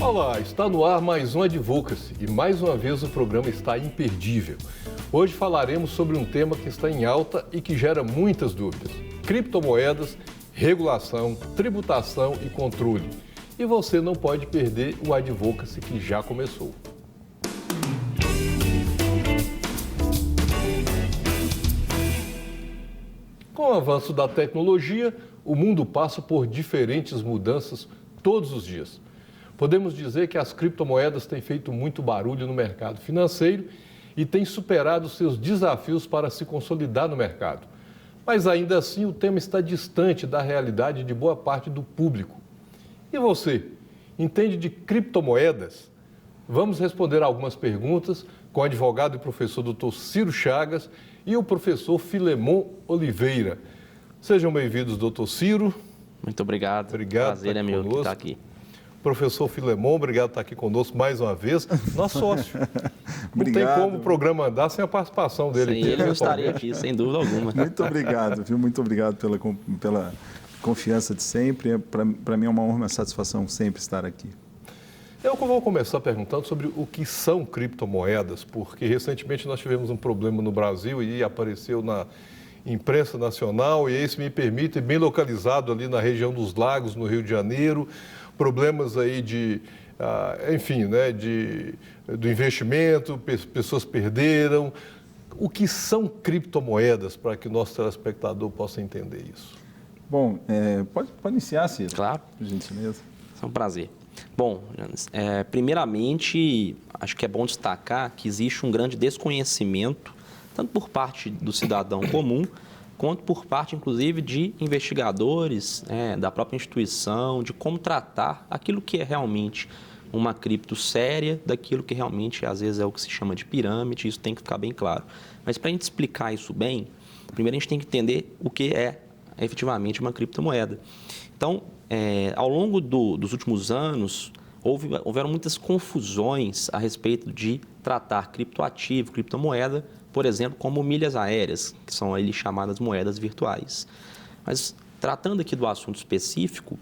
Olá, está no ar mais um Advocacy e mais uma vez o programa está imperdível. Hoje falaremos sobre um tema que está em alta e que gera muitas dúvidas: criptomoedas, regulação, tributação e controle. E você não pode perder o Advocacy que já começou. Com o avanço da tecnologia, o mundo passa por diferentes mudanças todos os dias. Podemos dizer que as criptomoedas têm feito muito barulho no mercado financeiro e têm superado seus desafios para se consolidar no mercado. Mas ainda assim, o tema está distante da realidade de boa parte do público. E você, entende de criptomoedas? Vamos responder algumas perguntas com o advogado e professor Dr. Ciro Chagas e o professor Filemon Oliveira. Sejam bem-vindos, doutor Ciro. Muito obrigado. Prazer é meu estar aqui. Professor Filemon, obrigado por estar aqui conosco mais uma vez. Nosso sócio. Não tem como o programa andar sem a participação dele. Sem ele eu estaria aqui, sem dúvida alguma. Muito obrigado, viu? Muito obrigado pela confiança de sempre. Para mim é uma honra, uma satisfação sempre estar aqui. Eu vou começar perguntando sobre o que são criptomoedas, porque recentemente nós tivemos um problema no Brasil e apareceu na imprensa nacional, e esse me permite, bem localizado ali na região dos Lagos, no Rio de Janeiro, problemas aí do investimento, pessoas perderam. O que são criptomoedas, para que o nosso telespectador possa entender isso? Bom, pode iniciar, Ciro. Claro. Por gentileza. É um prazer. Bom, Janes, primeiramente, acho que é bom destacar que existe um grande desconhecimento, tanto por parte do cidadão comum, quanto por parte, inclusive, de investigadores, da própria instituição, de como tratar aquilo que é realmente uma cripto séria, daquilo que realmente, às vezes, é o que se chama de pirâmide, isso tem que ficar bem claro. Mas, para a gente explicar isso bem, primeiro a gente tem que entender o que é efetivamente uma criptomoeda. Então, ao longo dos últimos anos, houveram muitas confusões a respeito de tratar criptoativo, criptomoeda, por exemplo, como milhas aéreas, que são ali chamadas moedas virtuais. Mas, tratando aqui do assunto específico,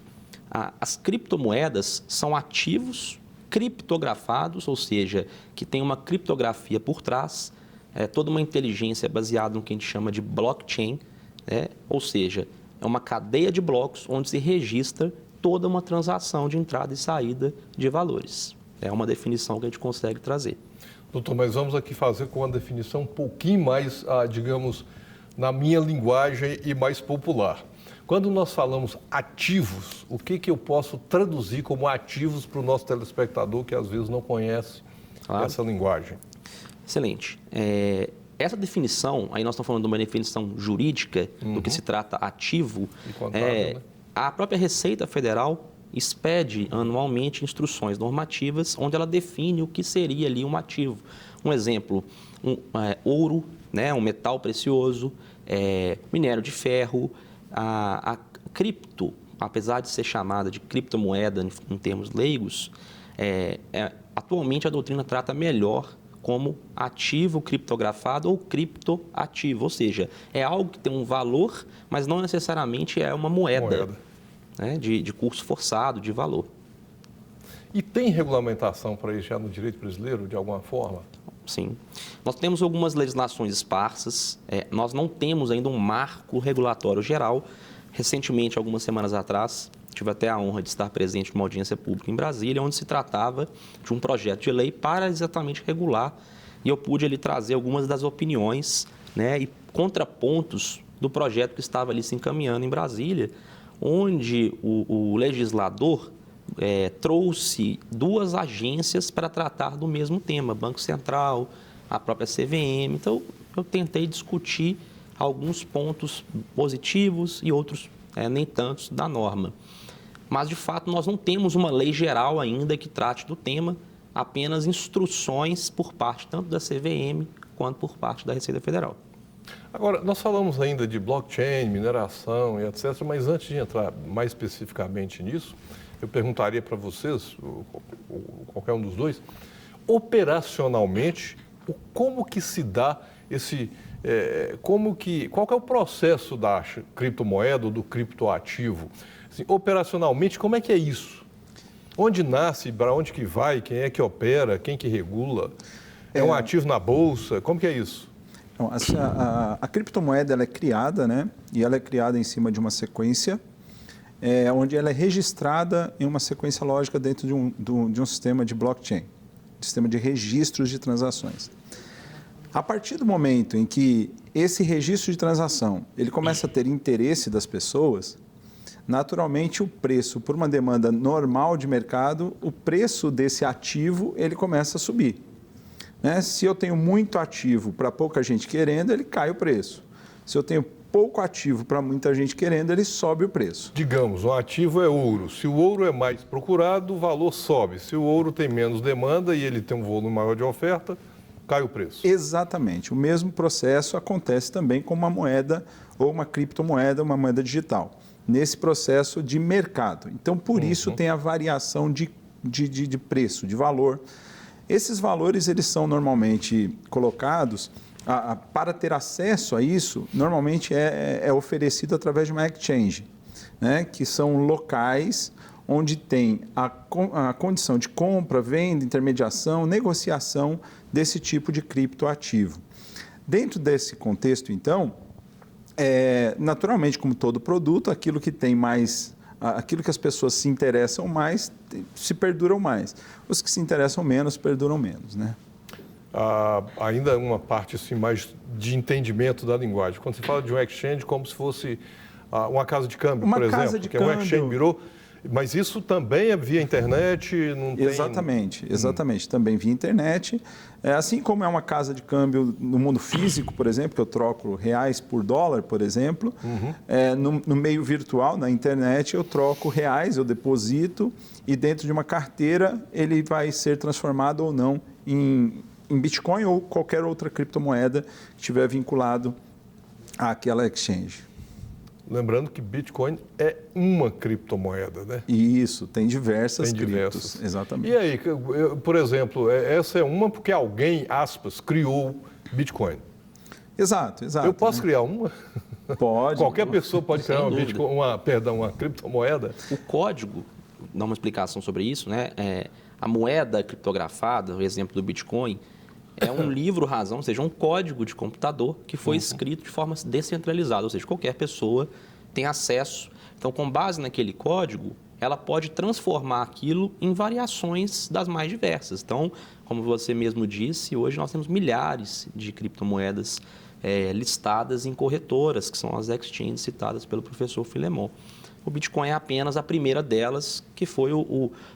as criptomoedas são ativos criptografados, ou seja, que tem uma criptografia por trás, toda uma inteligência baseada no que a gente chama de blockchain, ou seja, é uma cadeia de blocos onde se registra toda uma transação de entrada e saída de valores. É uma definição que a gente consegue trazer. Doutor, mas vamos aqui fazer com uma definição um pouquinho mais, digamos, na minha linguagem e mais popular. Quando nós falamos ativos, o que eu posso traduzir como ativos para o nosso telespectador que às vezes não conhece essa linguagem? Excelente. Essa definição, aí nós estamos falando de uma definição jurídica do que se trata ativo, E contábil, né? A própria Receita Federal expede anualmente instruções normativas onde ela define o que seria ali um ativo. Um exemplo, ouro, um metal precioso, minério de ferro, a cripto, apesar de ser chamada de criptomoeda em termos leigos, atualmente a doutrina trata melhor como ativo criptografado ou criptoativo, ou seja, é algo que tem um valor, mas não necessariamente é uma moeda. De curso forçado, de valor. E tem regulamentação para isso já no direito brasileiro, de alguma forma? Sim. Nós temos algumas legislações esparsas, nós não temos ainda um marco regulatório geral. Recentemente, algumas semanas atrás, tive até a honra de estar presente numa audiência pública em Brasília, onde se tratava de um projeto de lei para exatamente regular, e eu pude ali trazer algumas das opiniões e contrapontos do projeto que estava ali se encaminhando em Brasília, onde o legislador trouxe duas agências para tratar do mesmo tema, Banco Central, a própria CVM. Então, eu tentei discutir alguns pontos positivos e outros nem tantos da norma. Mas, de fato, nós não temos uma lei geral ainda que trate do tema, apenas instruções por parte tanto da CVM quanto por parte da Receita Federal. Agora, nós falamos ainda de blockchain, mineração e etc., mas antes de entrar mais especificamente nisso, eu perguntaria para vocês, qualquer um dos dois, operacionalmente, como que se dá esse... qual que é o processo da criptomoeda ou do criptoativo? Assim, operacionalmente, como é que é isso? Onde nasce, para onde que vai, quem é que opera, quem que regula? É um ativo na bolsa? Como que é isso? Então, a criptomoeda ela é criada, né? E ela é criada em cima de uma sequência, onde ela é registrada em uma sequência lógica dentro de um sistema de blockchain, sistema de registros de transações. A partir do momento em que esse registro de transação ele começa a ter interesse das pessoas, naturalmente o preço, por uma demanda normal de mercado, o preço desse ativo ele começa a subir. Né? Se eu tenho muito ativo para pouca gente querendo, ele cai o preço. Se eu tenho pouco ativo para muita gente querendo, ele sobe o preço. Digamos, um ativo é ouro. Se o ouro é mais procurado, o valor sobe. Se o ouro tem menos demanda e ele tem um volume maior de oferta, cai o preço. Exatamente. O mesmo processo acontece também com uma moeda ou uma criptomoeda, uma moeda digital, nesse processo de mercado. Então, por isso tem a variação de preço, de valor. Esses valores eles são normalmente colocados, para ter acesso a isso, normalmente é oferecido através de uma exchange, né? Que são locais onde tem a condição de compra, venda, intermediação, negociação desse tipo de criptoativo. Dentro desse contexto, então, naturalmente, como todo produto, aquilo que tem mais, aquilo que as pessoas se interessam mais, se perduram mais. Os que se interessam menos, perduram menos, né? Ainda uma parte assim, mais de entendimento da linguagem. Quando você fala de um exchange, como se fosse uma casa de câmbio, por exemplo, que é um exchange virou. Mas isso também é via internet? Não tem... Exatamente. Também via internet. Assim como é uma casa de câmbio no mundo físico, por exemplo, que eu troco reais por dólar, por exemplo, no meio virtual, na internet, eu troco reais, eu deposito e dentro de uma carteira ele vai ser transformado ou não em Bitcoin ou qualquer outra criptomoeda que estiver vinculado àquela exchange. Lembrando que Bitcoin é uma criptomoeda, né? Isso, tem diversas criptos. Exatamente. E aí, por exemplo, essa é uma porque alguém, aspas, criou Bitcoin. Exato. Eu posso criar uma? Pode. Qualquer pessoa pode criar uma criptomoeda? O código, dá uma explicação sobre isso, né? A moeda criptografada, o exemplo do Bitcoin, é um livro-razão, ou seja, um código de computador que foi escrito de forma descentralizada, ou seja, qualquer pessoa tem acesso. Então, com base naquele código, ela pode transformar aquilo em variações das mais diversas. Então, como você mesmo disse, hoje nós temos milhares de criptomoedas listadas em corretoras, que são as exchanges citadas pelo professor Filemon. O Bitcoin é apenas a primeira delas, que foi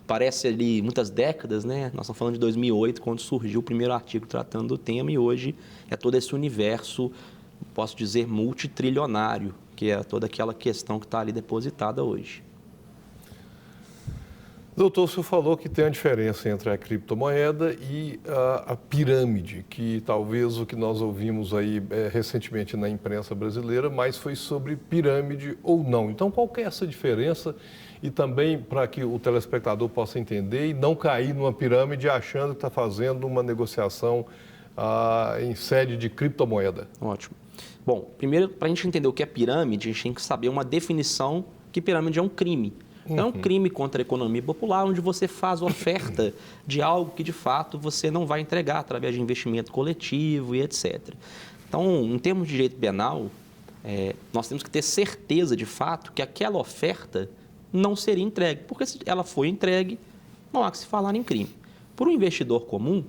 parece ali muitas décadas, né? Nós estamos falando de 2008, quando surgiu o primeiro artigo tratando do tema, e hoje é todo esse universo, posso dizer, multitrilionário, que é toda aquela questão que está ali depositada hoje. Doutor, o senhor falou que tem a diferença entre a criptomoeda e a pirâmide, que talvez o que nós ouvimos aí recentemente na imprensa brasileira, mas foi sobre pirâmide ou não. Então, qual que é essa diferença? E também para que o telespectador possa entender e não cair numa pirâmide achando que está fazendo uma negociação em sede de criptomoeda. Ótimo. Bom, primeiro, para a gente entender o que é pirâmide, a gente tem que saber uma definição que pirâmide é um crime. É um crime contra a economia popular, onde você faz oferta de algo que, de fato, você não vai entregar através de investimento coletivo e etc. Então, em termos de direito penal, nós temos que ter certeza, de fato, que aquela oferta não seria entregue, porque se ela foi entregue, não há que se falar em crime. Por um investidor comum,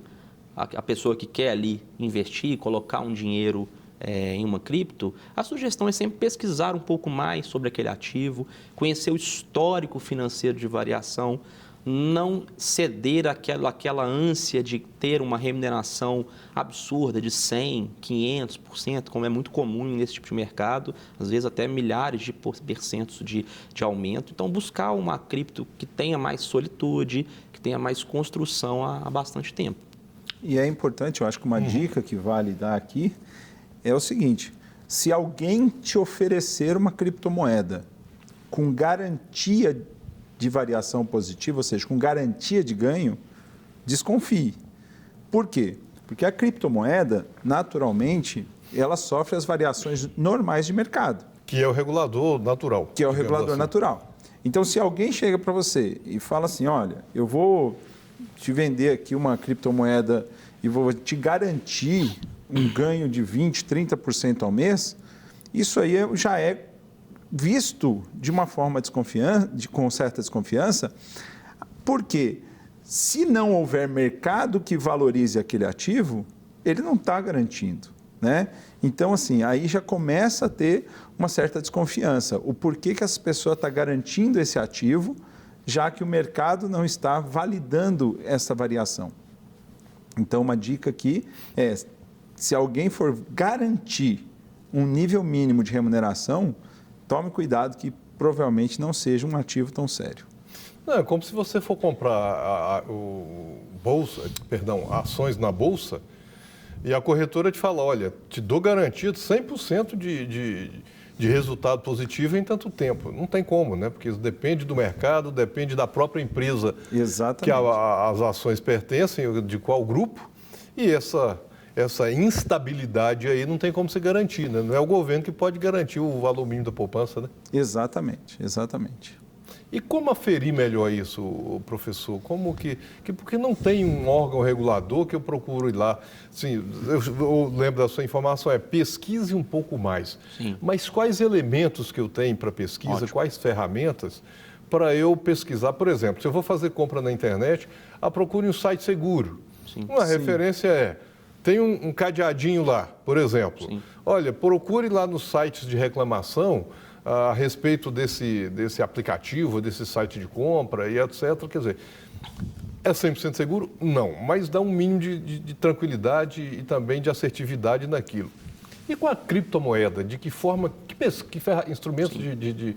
a pessoa que quer ali investir, colocar um dinheiro em uma cripto, a sugestão é sempre pesquisar um pouco mais sobre aquele ativo, conhecer o histórico financeiro de variação, não ceder àquela ânsia de ter uma remuneração absurda de 100%, 500%, como é muito comum nesse tipo de mercado, às vezes até milhares de porcentos de aumento. Então, buscar uma cripto que tenha mais solitude, que tenha mais construção há bastante tempo. E é importante, eu acho que uma dica que vale dar aqui é o seguinte: se alguém te oferecer uma criptomoeda com garantia de variação positiva, ou seja, com garantia de ganho, desconfie. Por quê? Porque a criptomoeda, naturalmente, ela sofre as variações normais de mercado. Que é o regulador natural. Que é o regulador natural. Então, se alguém chega para você e fala assim, olha, eu vou te vender aqui uma criptomoeda e vou te garantir um ganho de 20%, 30% ao mês, isso aí já é visto de uma forma com certa desconfiança, porque se não houver mercado que valorize aquele ativo, ele não está garantindo, né? Então, assim, aí já começa a ter uma certa desconfiança. O porquê que essa pessoa está garantindo esse ativo, já que o mercado não está validando essa variação. Então, uma dica aqui é, se alguém for garantir um nível mínimo de remuneração, tome cuidado que provavelmente não seja um ativo tão sério. Não, é como se você for comprar ações na bolsa e a corretora te fala, olha, te dou garantido 100% de resultado positivo em tanto tempo. Não tem como, né? Porque isso depende do mercado, depende da própria empresa que as ações pertencem, de qual grupo, e essa instabilidade aí não tem como se garantir, né? Não é o governo que pode garantir o valor mínimo da poupança, né? Exatamente, exatamente. E como aferir melhor isso, professor? Porque não tem um órgão regulador que eu procuro ir lá. Sim, eu lembro da sua informação, pesquise um pouco mais. Sim. Mas quais elementos que eu tenho para pesquisa, Ótimo. quais ferramentas para eu pesquisar? Por exemplo, se eu vou fazer compra na internet, procure um site seguro. Sim. Uma referência tem um cadeadinho lá, por exemplo. Sim. Olha, procure lá nos sites de reclamação a respeito desse aplicativo, desse site de compra e etc. Quer dizer, é 100% seguro? Não, mas dá um mínimo de tranquilidade e também de assertividade naquilo. E com a criptomoeda, de que forma, instrumentos de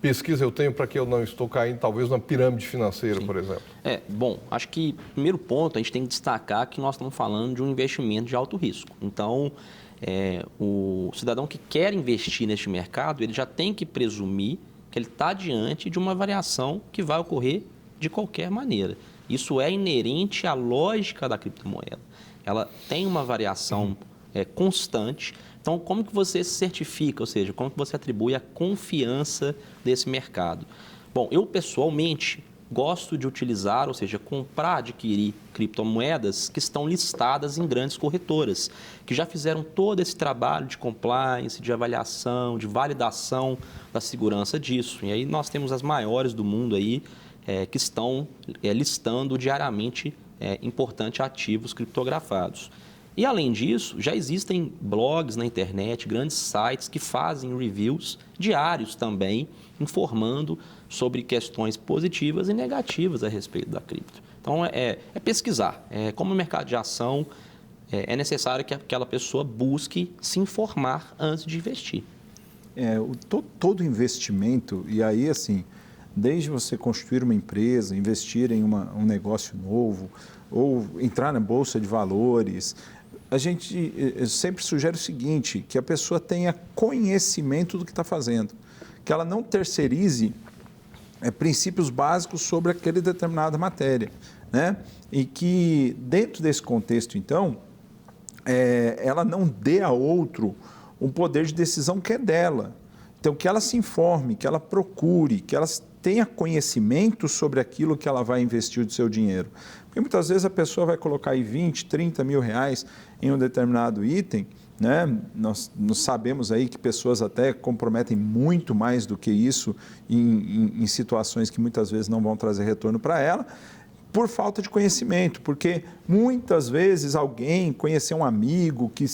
pesquisa eu tenho para que eu não estou caindo talvez numa pirâmide financeira, por exemplo? Bom, acho que, primeiro ponto, a gente tem que destacar que nós estamos falando de um investimento de alto risco. Então, o cidadão que quer investir neste mercado, ele já tem que presumir que ele está diante de uma variação que vai ocorrer de qualquer maneira. Isso é inerente à lógica da criptomoeda. Ela tem uma variação constante. Então, como que você se certifica, ou seja, como que você atribui a confiança desse mercado? Bom, eu pessoalmente gosto de utilizar, ou seja, comprar, adquirir criptomoedas que estão listadas em grandes corretoras, que já fizeram todo esse trabalho de compliance, de avaliação, de validação da segurança disso. E aí nós temos as maiores do mundo aí que estão listando diariamente importantes ativos criptografados. E, além disso, já existem blogs na internet, grandes sites que fazem reviews diários também, informando sobre questões positivas e negativas a respeito da cripto. Então, é pesquisar. Como o mercado de ação, é necessário que aquela pessoa busque se informar antes de investir. Todo investimento, e aí, assim, desde você construir uma empresa, investir em um negócio novo, ou entrar na bolsa de valores, a gente sempre sugere o seguinte, que a pessoa tenha conhecimento do que está fazendo, que ela não terceirize princípios básicos sobre aquela determinada matéria, né? E que dentro desse contexto, então, ela não dê a outro um poder de decisão que é dela. Então, que ela se informe, que ela procure, que ela tenha conhecimento sobre aquilo que ela vai investir o seu dinheiro. Porque muitas vezes a pessoa vai colocar aí 20, 30 mil reais em um determinado item, né? Nós sabemos aí que pessoas até comprometem muito mais do que isso em situações que muitas vezes não vão trazer retorno para ela, por falta de conhecimento, porque muitas vezes alguém conheceu um amigo que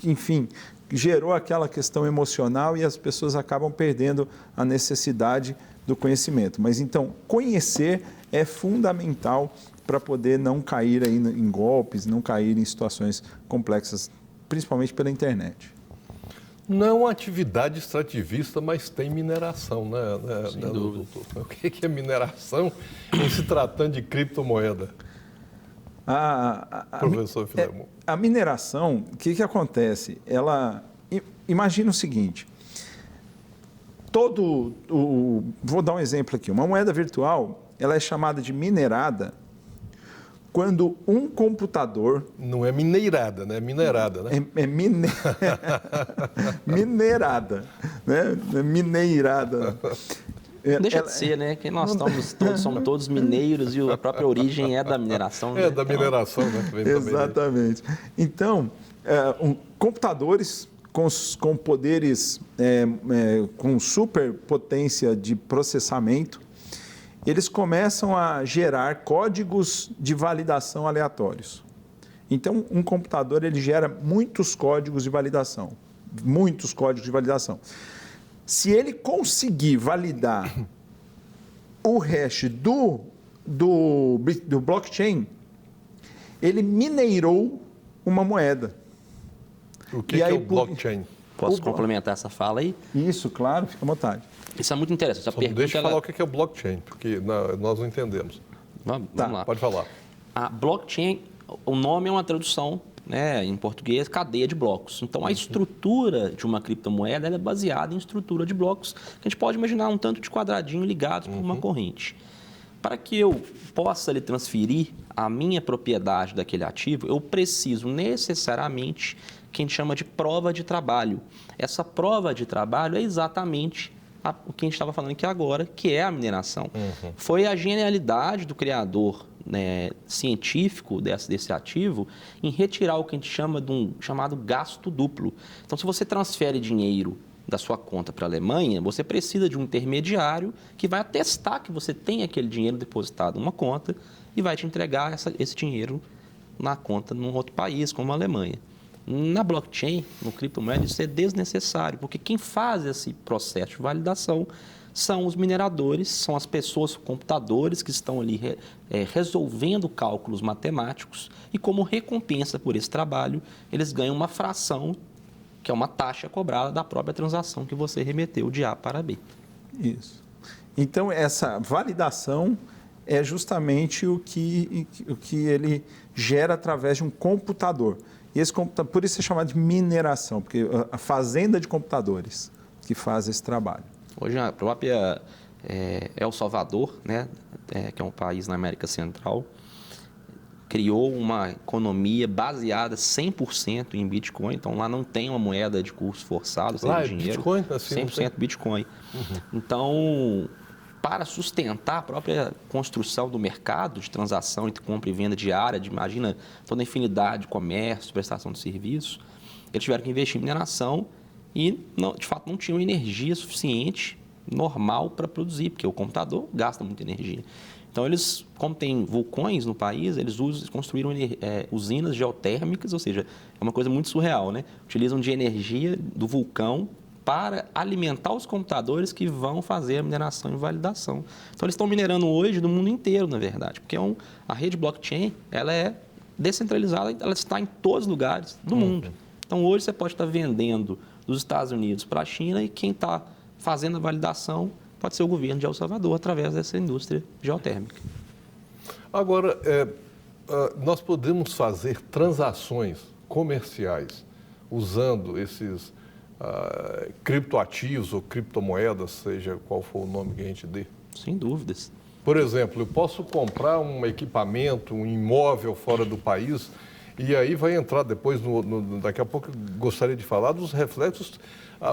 enfim, gerou aquela questão emocional e as pessoas acabam perdendo a necessidade do conhecimento. Mas então, conhecer é fundamental para poder não cair aí em golpes, não cair em situações complexas, principalmente pela internet. Não é uma atividade extrativista, mas tem mineração, né? Sem dúvida. Doutor? O que é mineração em se tratando de criptomoeda? Professor Filemon. A mineração, o que acontece? Imagina o seguinte, vou dar um exemplo aqui, uma moeda virtual, ela é chamada de minerada quando um computador... Não é mineirada, né? É minerada, né? Minerada, né? Mineirada. Deixa de ser, né? Que nós somos todos mineiros e a própria origem é da mineração. É, né? Da mineração, né? Vem exatamente. Então, computadores com poderes, com superpotência de processamento, eles começam a gerar códigos de validação aleatórios. Então, um computador ele gera muitos códigos de validação. Muitos códigos de validação. Se ele conseguir validar o hash do blockchain, ele mineirou uma moeda. O que é o blockchain? Posso complementar essa fala aí? Isso, claro, fica à vontade. Isso é muito interessante. Essa pergunta, deixa eu falar o que é o blockchain, porque nós não entendemos. Vamos lá. Pode falar. A blockchain, o nome é uma tradução, né, em português, cadeia de blocos. Então, a estrutura de uma criptomoeda ela é baseada em estrutura de blocos, que a gente pode imaginar um tanto de quadradinho ligados por uma corrente. Para que eu possa lhe transferir a minha propriedade daquele ativo, eu preciso necessariamente que a gente chama de prova de trabalho. Essa prova de trabalho é exatamente o que a gente estava falando aqui agora, que é a mineração. Foi a genialidade do criador, né, científico desse ativo em retirar o que a gente chama de um chamado gasto duplo. Então, se você transfere dinheiro da sua conta para a Alemanha, você precisa de um intermediário que vai atestar que você tem aquele dinheiro depositado numa conta e vai te entregar esse dinheiro na conta num outro país, como a Alemanha. Na blockchain, no criptomoeda, isso é desnecessário, porque quem faz esse processo de validação são os mineradores, são as pessoas, computadores que estão ali resolvendo cálculos matemáticos e como recompensa por esse trabalho, eles ganham uma fração, que é uma taxa cobrada da própria transação que você remeteu de A para B. Isso. Então, essa validação é justamente o que ele gera através de um computador. E esse computador, por isso é chamado de mineração, porque a fazenda de computadores que faz esse trabalho. Hoje a própria El Salvador, né, que é um país na América Central, criou uma economia baseada 100% em Bitcoin. Então, lá não tem uma moeda de curso forçado, sem dinheiro. Bitcoin, assim, 100% Bitcoin. Então, para sustentar a própria construção do mercado de transação entre compra e venda diária, imagina toda a infinidade de comércio, prestação de serviços, eles tiveram que investir em mineração e, de fato, não tinham energia suficiente, normal, para produzir, porque o computador gasta muita energia. Então, eles, como tem vulcões no país, eles construíram usinas geotérmicas, ou seja, é uma coisa muito surreal, né? Utilizam de energia do vulcão para alimentar os computadores que vão fazer a mineração e validação. Então, eles estão minerando hoje no mundo inteiro, na verdade, porque a rede blockchain ela é descentralizada, ela está em todos os lugares do mundo. Então, hoje você pode estar vendendo dos Estados Unidos para a China e quem está fazendo a validação pode ser o governo de El Salvador, através dessa indústria geotérmica. Agora, nós podemos fazer transações comerciais usando esses criptoativos ou criptomoedas, seja qual for o nome que a gente dê? Sem dúvidas. Por exemplo, eu posso comprar um equipamento, um imóvel fora do país e aí vai entrar depois, daqui a pouco eu gostaria de falar dos reflexos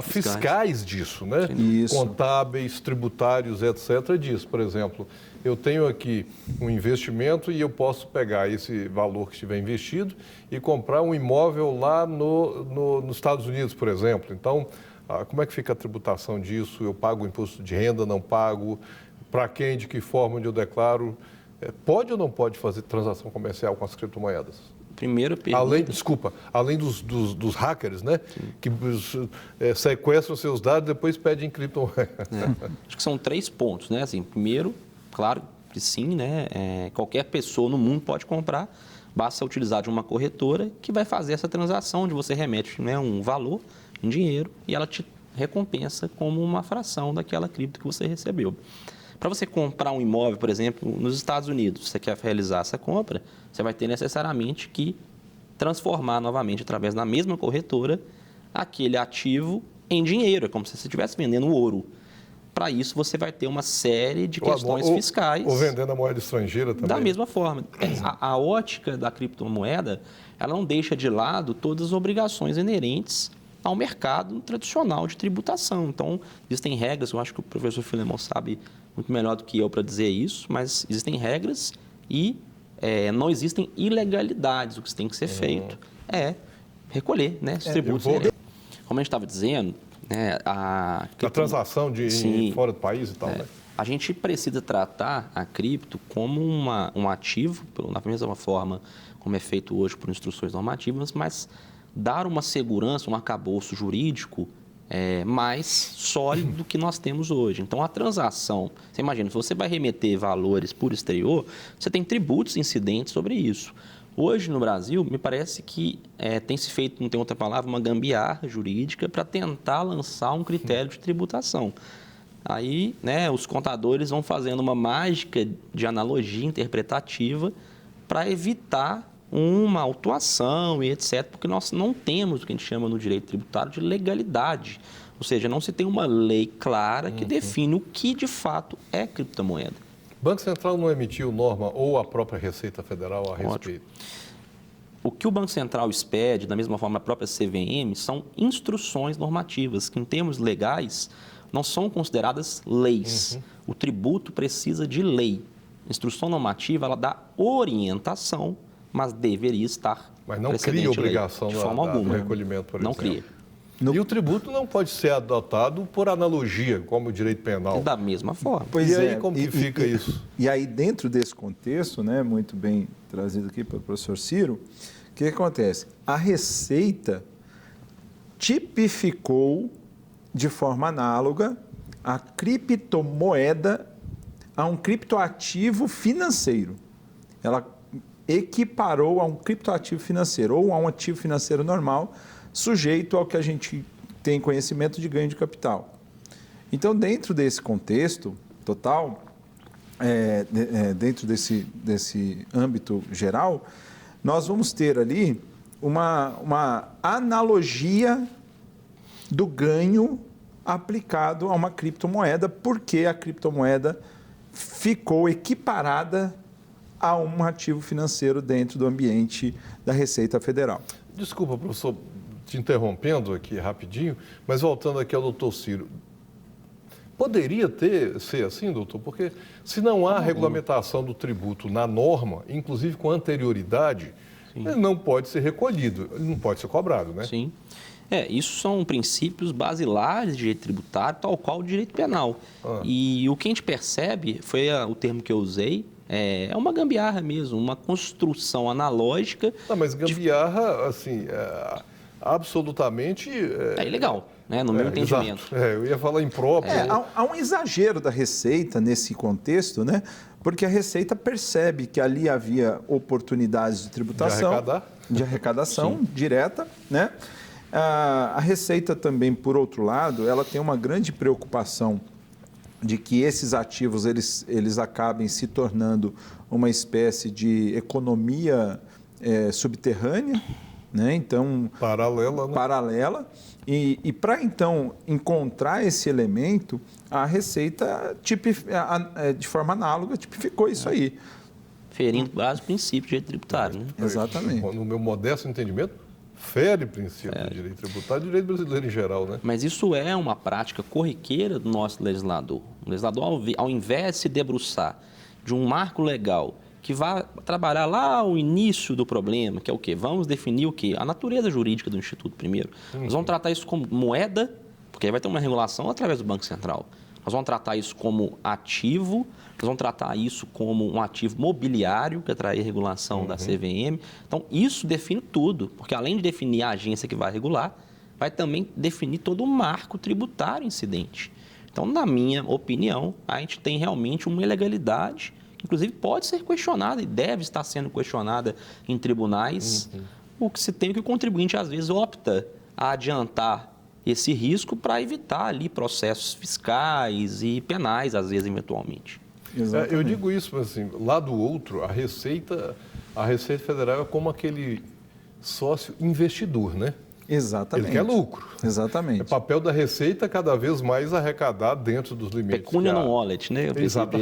fiscais disso, né? Isso. Contábeis, tributários, etc. disso. Por exemplo, eu tenho aqui um investimento e eu posso pegar esse valor que estiver investido e comprar um imóvel lá nos Estados Unidos, por exemplo. Então, como é que fica a tributação disso? Eu pago o imposto de renda, não pago? Para quem, de que forma, onde eu declaro? Pode ou não pode fazer transação comercial com as criptomoedas? Primeira pergunta. Além dos hackers, né? Sim. Que sequestram seus dados e depois pedem criptomoeda. Acho que são 3 pontos, né? Assim, primeiro, claro que sim, né? Qualquer pessoa no mundo pode comprar, basta utilizar de uma corretora que vai fazer essa transação, onde você remete, né, um valor em dinheiro e ela te recompensa como uma fração daquela cripto que você recebeu. Para você comprar um imóvel, por exemplo, nos Estados Unidos, você quer realizar essa compra, você vai ter necessariamente que transformar novamente, através da mesma corretora, aquele ativo em dinheiro. É como se você estivesse vendendo ouro. Para isso, você vai ter uma série de questões fiscais. Ou vendendo a moeda estrangeira também. Da mesma forma. A ótica da criptomoeda, ela não deixa de lado todas as obrigações inerentes ao mercado tradicional de tributação. Então, existem regras, eu acho que o professor Filemon sabe muito melhor do que eu para dizer isso, mas existem regras e não existem ilegalidades. O que tem que ser feito é recolher, né, os tributos. Como a gente estava dizendo, né, a transação de fora do país e tal, né? A gente precisa tratar a cripto como um ativo, da mesma forma como é feito hoje por instruções normativas, mas dar uma segurança, um arcabouço jurídico mais sólido do que nós temos hoje. Então, a transação, você imagina, se você vai remeter valores por exterior, você tem tributos incidentes sobre isso. Hoje, no Brasil, me parece que tem se feito, não tem outra palavra, uma gambiarra jurídica para tentar lançar um critério de tributação. Aí, né, os contadores vão fazendo uma mágica de analogia interpretativa para evitar uma autuação e etc., porque nós não temos o que a gente chama no direito tributário de legalidade. Ou seja, não se tem uma lei clara que define o que de fato é criptomoeda. O Banco Central não emitiu norma ou a própria Receita Federal a respeito? O que o Banco Central expede, da mesma forma a própria CVM, são instruções normativas, que em termos legais não são consideradas leis. O tributo precisa de lei. A instrução normativa, ela dá orientação, mas deveria estar mas não cria obrigação de forma alguma. do recolhimento, por não exemplo. Cria. E o tributo não pode ser adotado por analogia, como o direito penal. Da mesma forma. Pois e aí, como que fica isso? E aí, dentro desse contexto, né, muito bem trazido aqui pelo professor Ciro, o que acontece? A Receita tipificou de forma análoga a criptomoeda a um criptoativo financeiro. Ela equiparou a um criptoativo financeiro ou a um ativo financeiro normal, sujeito ao que a gente tem conhecimento de ganho de capital. Então, dentro desse contexto total, dentro desse âmbito geral, nós vamos ter ali uma analogia do ganho aplicado a uma criptomoeda, porque a criptomoeda ficou equiparada a um ativo financeiro dentro do ambiente da Receita Federal. Desculpa, professor, te interrompendo aqui rapidinho, mas voltando aqui ao doutor Ciro. Poderia ser assim, doutor? Porque se não há regulamentação do tributo na norma, inclusive com anterioridade, ele não pode ser recolhido, ele não pode ser cobrado, né? Sim. Isso são princípios basilares de direito tributário, tal qual o direito penal. E o que a gente percebe, foi o termo que eu usei, é uma gambiarra mesmo, uma construção analógica. Não, mas gambiarra, assim, absolutamente... É ilegal, né, no meu entendimento. Exato. Eu ia falar impróprio. Há um exagero da Receita nesse contexto, né? Porque a Receita percebe que ali havia oportunidades de tributação, de arrecadação direta, né? A Receita também, por outro lado, ela tem uma grande preocupação de que esses ativos eles acabem se tornando uma espécie de economia subterrânea, né? Então, paralela. E para, então, encontrar esse elemento, a Receita, de forma análoga, tipificou isso aí. Ferindo vários princípios de direito tributário, né? Exatamente. No meu modesto entendimento, fere princípios de direito tributário e direito brasileiro em geral, né? Mas isso é uma prática corriqueira do nosso legislador. O legislador, ao invés de se debruçar de um marco legal que vai trabalhar lá ao início do problema, que é o quê? Vamos definir o quê? A natureza jurídica do Instituto primeiro. Nós vamos tratar isso como moeda, porque aí vai ter uma regulação através do Banco Central. Nós vamos tratar isso como ativo, nós vamos tratar isso como um ativo mobiliário, que atrai regulação da CVM. Então, isso define tudo, porque além de definir a agência que vai regular, vai também definir todo o marco tributário incidente. Então, na minha opinião, a gente tem realmente uma ilegalidade, que inclusive pode ser questionada e deve estar sendo questionada em tribunais. O que se tem é que o contribuinte, às vezes, opta a adiantar esse risco para evitar ali processos fiscais e penais, às vezes, eventualmente. Eu digo isso, mas assim, lá do outro, a Receita Federal é como aquele sócio investidor, né? Exatamente. Ele quer lucro. Exatamente. É papel da Receita cada vez mais arrecadar dentro dos limites. Pecúnia non olet, né? Exato.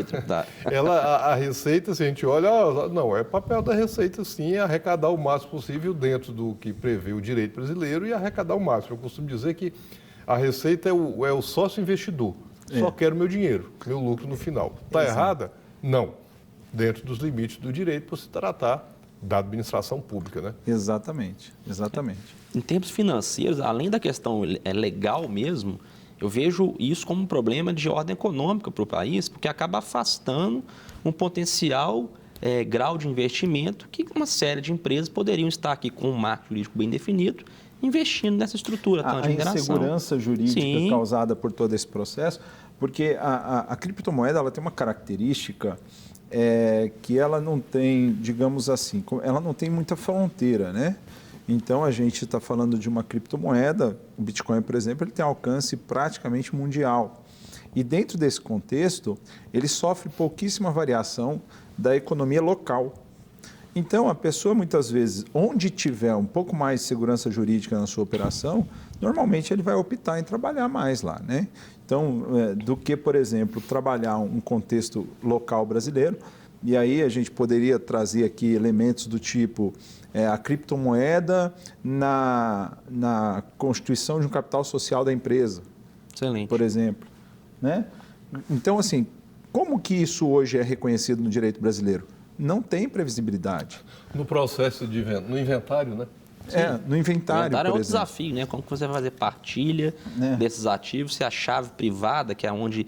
A Receita, se a gente olha, não, é papel da Receita sim arrecadar o máximo possível dentro do que prevê o direito brasileiro e arrecadar o máximo. Eu costumo dizer que a Receita é o sócio investidor. Só quero meu dinheiro, meu lucro no final. Está errada? Não. Dentro dos limites do direito para se tratar da administração pública, né? Exatamente. Em termos financeiros, além da questão legal mesmo, eu vejo isso como um problema de ordem econômica para o país, porque acaba afastando um potencial grau de investimento que uma série de empresas poderiam estar aqui com um marco jurídico bem definido, investindo nessa estrutura tanto de mineração. A insegurança jurídica Sim. causada por todo esse processo, porque a criptomoeda ela tem uma característica que ela não tem, digamos assim, ela não tem muita fronteira, né? Então, a gente está falando de uma criptomoeda, o Bitcoin, por exemplo, ele tem alcance praticamente mundial. E dentro desse contexto, ele sofre pouquíssima variação da economia local. Então, a pessoa, muitas vezes, onde tiver um pouco mais de segurança jurídica na sua operação, normalmente ele vai optar em trabalhar mais lá, né? Então, do que, por exemplo, trabalhar um contexto local brasileiro, e aí a gente poderia trazer aqui elementos do tipo a criptomoeda na constituição de um capital social da empresa, Excelente. por exemplo, né? Então, assim, como que isso hoje é reconhecido no direito brasileiro? Não tem previsibilidade. No processo no inventário, né? No inventário, é por um exemplo. desafio, né? Como que você vai fazer partilha desses ativos, se a chave privada, que é onde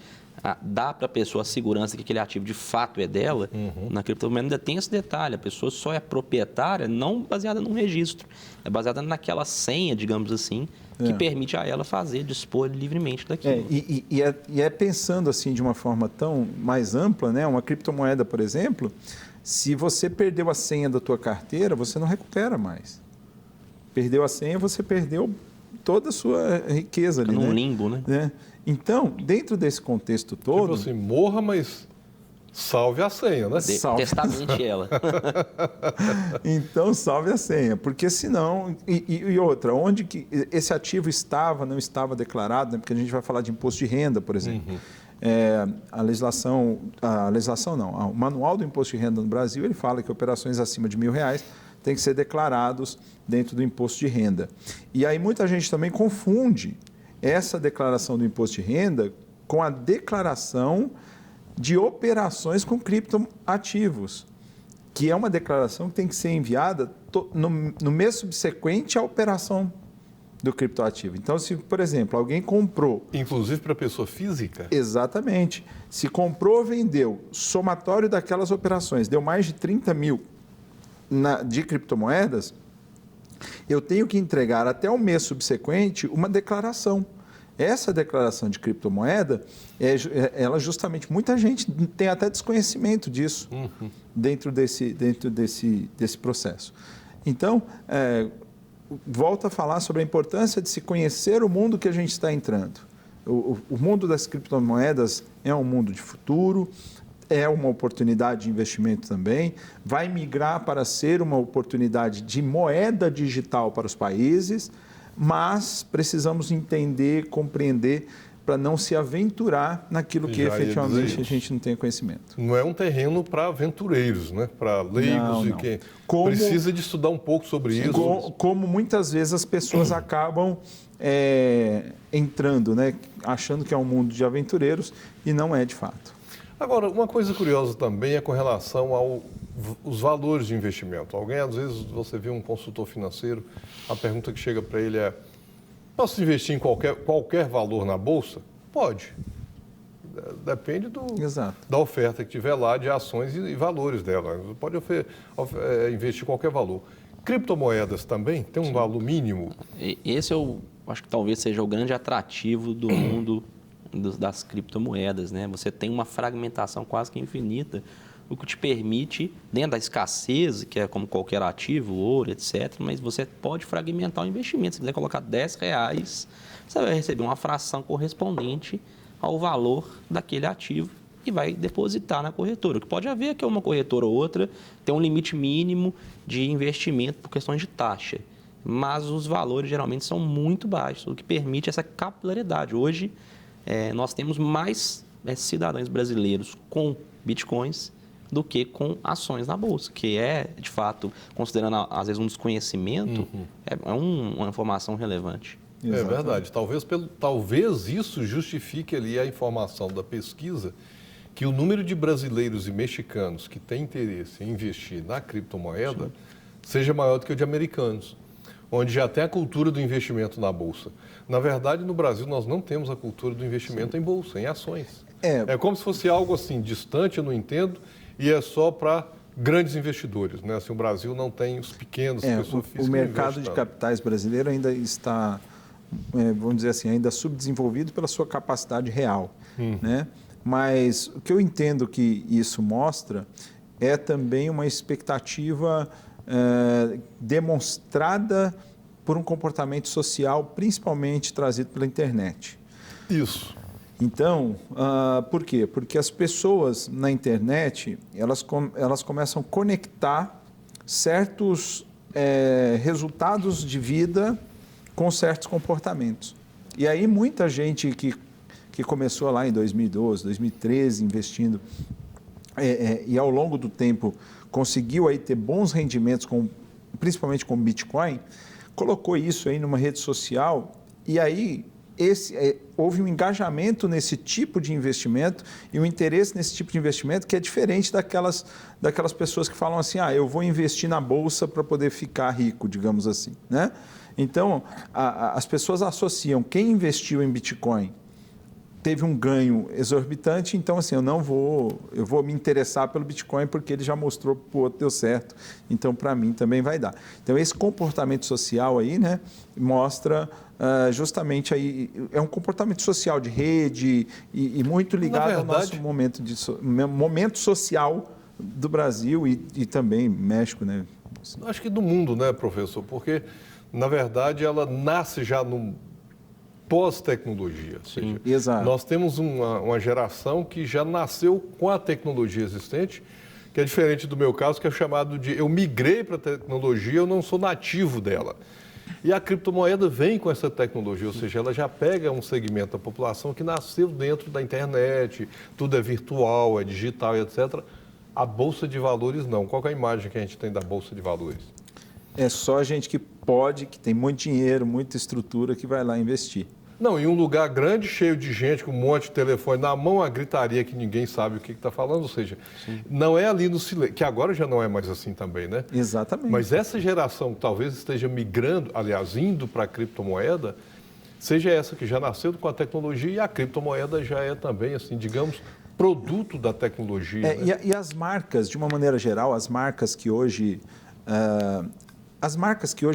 dá para a pessoa a segurança que aquele ativo de fato é dela, na criptomoeda ainda tem esse detalhe, a pessoa só é proprietária não baseada num registro, é baseada naquela senha, digamos assim, que permite a ela dispor livremente daquilo. E é pensando assim de uma forma tão mais ampla, né? Uma criptomoeda, por exemplo, se você perdeu a senha da tua carteira, você não recupera mais. Perdeu a senha, você perdeu toda a sua riqueza ali, num limbo, né? Então, dentro desse contexto todo... Tipo assim, morra, mas salve a senha, né? Testamente ela. Então, salve a senha, porque senão... E outra, onde que esse ativo estava, não estava declarado, né? Porque a gente vai falar de imposto de renda, por exemplo. O Manual do Imposto de Renda no Brasil, ele fala que operações acima de R$1.000 têm que ser declarados dentro do imposto de renda. E aí muita gente também confunde essa declaração do imposto de renda com a declaração de operações com criptoativos, que é uma declaração que tem que ser enviada no mês subsequente à operação do criptoativo. Então, se, por exemplo, alguém comprou... Inclusive para pessoa física? Exatamente. Se comprou ou vendeu, somatório daquelas operações, deu mais de 30 mil de criptomoedas, eu tenho que entregar até o mês subsequente uma declaração. Essa declaração de criptomoeda, ela justamente, muita gente tem até desconhecimento disso dentro desse processo. Então, volto a falar sobre a importância de se conhecer o mundo que a gente está entrando. O mundo das criptomoedas é um mundo de futuro, é uma oportunidade de investimento também, vai migrar para ser uma oportunidade de moeda digital para os países, mas precisamos entender, compreender, para não se aventurar naquilo que efetivamente a gente não tem conhecimento. Não é um terreno para aventureiros, né? Para leigos e quem precisa de estudar um pouco sobre isso. Como muitas vezes as pessoas acabam entrando, né? Achando que é um mundo de aventureiros e não é de fato. Agora, uma coisa curiosa também é com relação aos valores de investimento. Às vezes, você vê um consultor financeiro, a pergunta que chega para ele é: posso investir em qualquer valor na Bolsa? Pode. Depende da oferta que tiver lá de ações e valores dela. Pode investir em qualquer valor. Criptomoedas também tem um valor mínimo? Esse eu acho que talvez seja o grande atrativo do mundo das criptomoedas, né? Você tem uma fragmentação quase que infinita, o que te permite, dentro da escassez, que é como qualquer ativo, ouro, etc., mas você pode fragmentar o investimento. Se quiser colocar R$10, você vai receber uma fração correspondente ao valor daquele ativo e vai depositar na corretora. O que pode haver é que uma corretora ou outra tem um limite mínimo de investimento por questões de taxa. mas os valores geralmente são muito baixos, o que permite essa capilaridade. Hoje, nós temos mais cidadãos brasileiros com bitcoins do que com ações na Bolsa, que é, de fato, considerando às vezes um desconhecimento, uma informação relevante. Exatamente. É verdade. Talvez isso justifique ali a informação da pesquisa que o número de brasileiros e mexicanos que têm interesse em investir na criptomoeda seja maior do que o de americanos, onde já tem a cultura do investimento na Bolsa. Na verdade, no Brasil, nós não temos a cultura do investimento em Bolsa, em ações. É como se fosse algo assim distante, eu não entendo, e é só para grandes investidores, né? Assim, o Brasil não tem os pequenos, pessoas físicas. O mercado de capitais brasileiro ainda está, vamos dizer assim, ainda subdesenvolvido pela sua capacidade real, né? Mas o que eu entendo que isso mostra é também uma expectativa demonstrada por um comportamento social, principalmente trazido pela internet. Isso. Então, por quê? Porque as pessoas na internet, elas começam a conectar certos resultados de vida com certos comportamentos. E aí muita gente que começou lá em 2012, 2013, investindo, e ao longo do tempo conseguiu aí ter bons rendimentos, principalmente com Bitcoin, colocou isso aí numa rede social e aí houve um engajamento nesse tipo de investimento e um interesse nesse tipo de investimento que é diferente daquelas pessoas que falam assim, eu vou investir na Bolsa para poder ficar rico, digamos assim, né? Então, as pessoas associam quem investiu em Bitcoin teve um ganho exorbitante, então assim, eu vou me interessar pelo Bitcoin porque ele já mostrou para o outro deu certo, então para mim também vai dar. Então esse comportamento social aí, né, mostra justamente aí, é um comportamento social de rede e muito ligado ao nosso momento social do Brasil e também México, né? Acho que do mundo, né, professor? Porque, na verdade, ela nasce já no pós-tecnologia. Ou seja, exato. Nós temos uma geração que já nasceu com a tecnologia existente, que é diferente do meu caso, que é chamado de eu migrei para a tecnologia, eu não sou nativo dela. E a criptomoeda vem com essa tecnologia, ou seja, ela já pega um segmento da população que nasceu dentro da internet, tudo é virtual, é digital e etc. A Bolsa de Valores não. Qual é a imagem que a gente tem da Bolsa de Valores? É só gente que tem muito dinheiro, muita estrutura, que vai lá investir. Não, em um lugar grande, cheio de gente, com um monte de telefone na mão, a gritaria que ninguém sabe o que está falando, ou seja, não é ali no silêncio, que agora já não é mais assim também, né? Exatamente. Mas essa geração que talvez esteja migrando, aliás, indo para a criptomoeda, seja essa que já nasceu com a tecnologia e a criptomoeda já é também, assim, digamos, produto da tecnologia. Né? E as marcas, de uma maneira geral, as marcas que hoje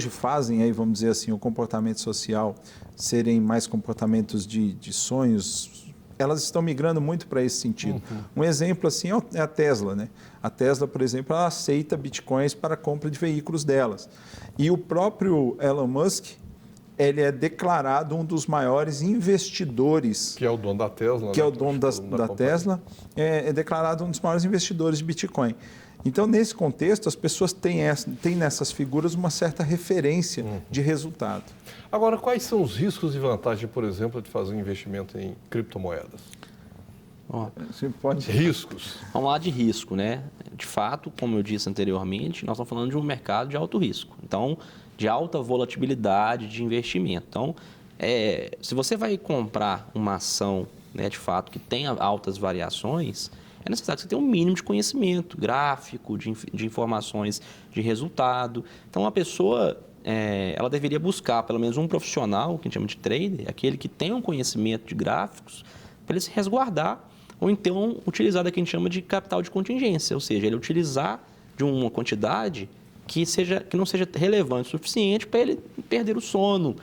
fazem, aí, vamos dizer assim, o comportamento social serem mais comportamentos de sonhos, elas estão migrando muito para esse sentido. Um exemplo assim é a Tesla, né? A Tesla, por exemplo, ela aceita bitcoins para a compra de veículos delas. E o próprio Elon Musk, ele é declarado um dos maiores investidores. Que é o dono da Tesla. Que é o dono da Tesla, é declarado um dos maiores investidores de Bitcoin. Então, nesse contexto, as pessoas têm nessas figuras uma certa referência de resultado. Agora, quais são os riscos e vantagens, por exemplo, de fazer um investimento em criptomoedas? Você pode... Riscos. Vamos lá de risco, né? De fato, como eu disse anteriormente, nós estamos falando de um mercado de alto risco. Então, de alta volatilidade de investimento. Então, se você vai comprar uma ação, né, de fato, que tenha altas variações, é necessário que você tenha um mínimo de conhecimento gráfico, de informações de resultado. Então, a pessoa ela deveria buscar pelo menos um profissional, que a gente chama de trader, aquele que tenha um conhecimento de gráficos, para ele se resguardar, ou então utilizar daquilo que a gente chama de capital de contingência, ou seja, ele utilizar de uma quantidade que não seja relevante o suficiente para ele perder o sono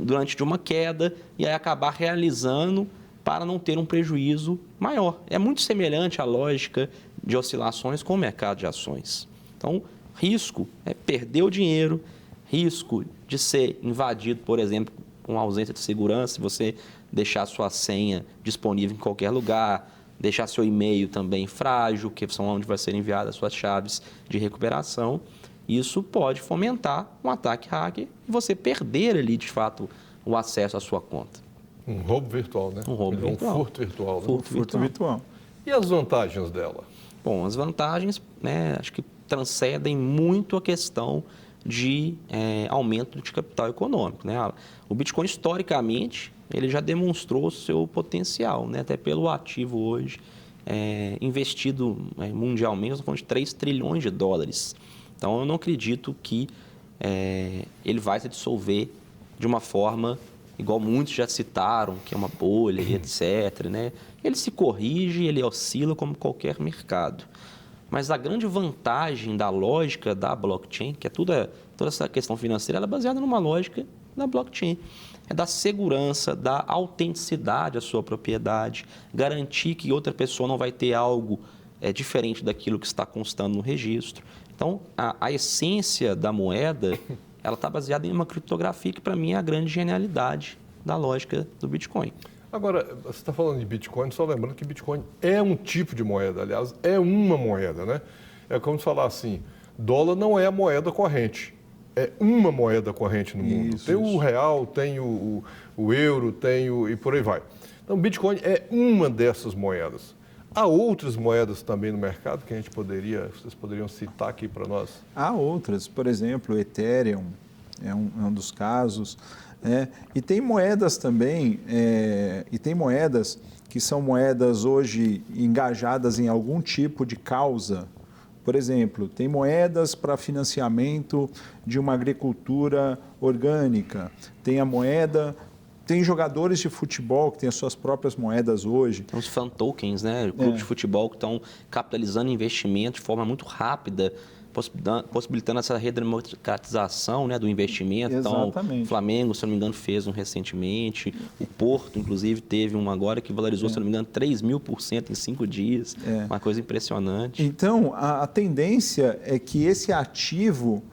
durante de uma queda e aí acabar realizando para não ter um prejuízo maior. É muito semelhante à lógica de oscilações com o mercado de ações. Então, risco é perder o dinheiro, risco de ser invadido, por exemplo, com ausência de segurança, se você deixar sua senha disponível em qualquer lugar, deixar seu e-mail também frágil, que são onde vai ser enviadas suas chaves de recuperação. isso pode fomentar um ataque hacker e você perder ali, de fato, o acesso à sua conta. Um roubo virtual, né? Um roubo virtual. Um furto virtual. Né? Furto virtual. E as vantagens dela? Bom, as vantagens, né, acho que transcendem muito a questão de aumento de capital econômico, né? O Bitcoin, historicamente, ele já demonstrou o seu potencial, né? Até pelo ativo hoje investido mundialmente, nós falamos de 3 trilhões de dólares. Então, eu não acredito que ele vai se dissolver de uma forma igual muitos já citaram, que é uma bolha e etc. Né? Ele se corrige, ele oscila como qualquer mercado. Mas a grande vantagem da lógica da blockchain, que é toda essa questão financeira, ela é baseada numa lógica da blockchain. É da segurança, da autenticidade à sua propriedade, garantir que outra pessoa não vai ter algo diferente daquilo que está constando no registro. Então, a essência da moeda, ela está baseada em uma criptografia que, para mim, é a grande genialidade da lógica do Bitcoin. Agora, você está falando de Bitcoin, só lembrando que Bitcoin é um tipo de moeda, aliás, é uma moeda, né? É como se falar assim, dólar não é a moeda corrente, é uma moeda corrente no mundo. Tem o real, tem o euro, e por aí vai. Então, Bitcoin é uma dessas moedas. Há outras moedas também no mercado que vocês poderiam citar aqui para nós? Há outras, por exemplo, o Ethereum é um dos casos. E tem moedas também, que são moedas hoje engajadas em algum tipo de causa. Por exemplo, tem moedas para financiamento de uma agricultura orgânica, tem jogadores de futebol que têm as suas próprias moedas hoje. Tem os fan tokens, né? Clubes de futebol que estão capitalizando investimento de forma muito rápida, possibilitando essa redemocratização, né, do investimento. Exatamente. Então, o Flamengo, se não me engano, fez um recentemente. O Porto, inclusive, teve um agora que valorizou, se não me engano, 3.000% em 5 dias. Uma coisa impressionante. Então, a tendência é que esse ativo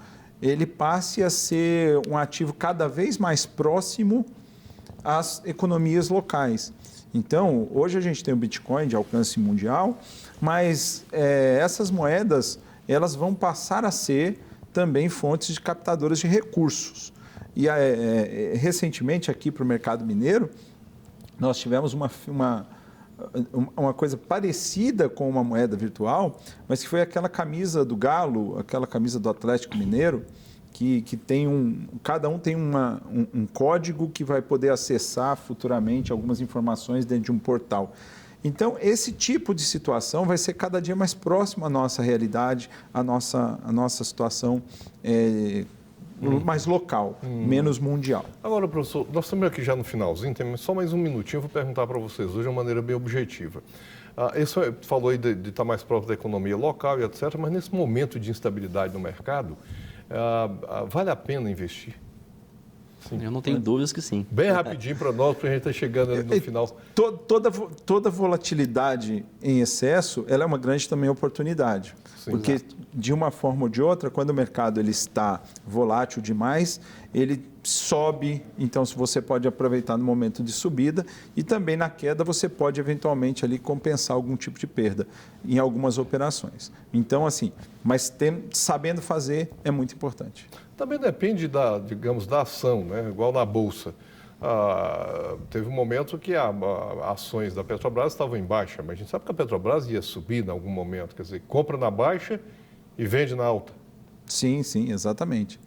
ele passe a ser um ativo cada vez mais próximo às economias locais. Então, hoje a gente tem o Bitcoin de alcance mundial, mas essas moedas elas vão passar a ser também fontes de captadoras de recursos. E recentemente aqui para o mercado mineiro, nós tivemos uma coisa parecida com uma moeda virtual, mas que foi aquela camisa do Galo, aquela camisa do Atlético Mineiro, que tem cada um tem um código que vai poder acessar futuramente algumas informações dentro de um portal. Então, esse tipo de situação vai ser cada dia mais próximo à nossa realidade, à nossa situação mais local, menos mundial. Agora, professor, nós estamos aqui já no finalzinho, tem só mais um minutinho, eu vou perguntar para vocês hoje de uma maneira bem objetiva. Isso falou aí de estar mais próximo da economia local e etc., mas nesse momento de instabilidade no mercado, vale a pena investir? Sim. Eu não tenho dúvidas que sim. Bem rapidinho para nós, porque a gente está chegando ali no final. Toda volatilidade em excesso, ela é uma grande também oportunidade. Sim, porque, exato, de uma forma ou de outra, quando o mercado ele está volátil demais, ele sobe, então você pode aproveitar no momento de subida e também na queda você pode eventualmente ali compensar algum tipo de perda em algumas operações. Então, assim, mas sabendo fazer é muito importante. Também depende da ação, né? Igual na Bolsa. Teve um momento que as ações da Petrobras estavam em baixa, mas a gente sabe que a Petrobras ia subir em algum momento, quer dizer, compra na baixa e vende na alta. Sim, exatamente.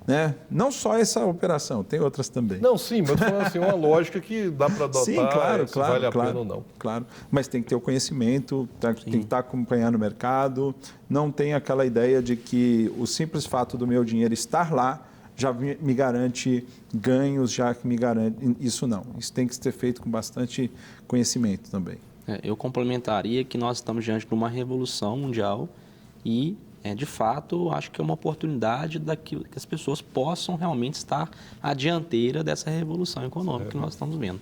Né? Não só essa operação, tem outras também. Não, sim, mas falando assim, uma lógica que dá para adotar, sim, claro, se vale a pena ou não. Claro, mas tem que ter o conhecimento, tem que estar acompanhando o mercado, não tem aquela ideia de que o simples fato do meu dinheiro estar lá já me garante ganhos, já que me garante... Isso não, isso tem que ser feito com bastante conhecimento também. Eu complementaria que nós estamos diante de uma revolução mundial e... de fato, acho que é uma oportunidade que as pessoas possam realmente estar à dianteira dessa revolução econômica que nós estamos vendo.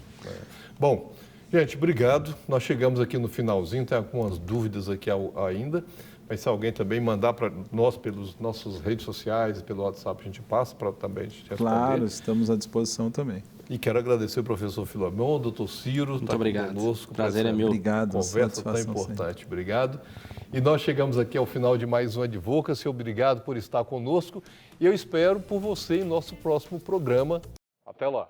Bom, gente, obrigado. Nós chegamos aqui no finalzinho, tem algumas dúvidas aqui ainda, mas se alguém também mandar para nós pelas nossas redes sociais e pelo WhatsApp, a gente passa para também a gente responder. Claro, estamos à disposição também. E quero agradecer ao professor Filamon, doutor Ciro, Muito tá aqui obrigado. conosco. Prazer é meu. Obrigado. Conversa tão importante. Obrigado. E nós chegamos aqui ao final de mais um Advocacy. Obrigado por estar conosco e eu espero por você em nosso próximo programa. Até lá.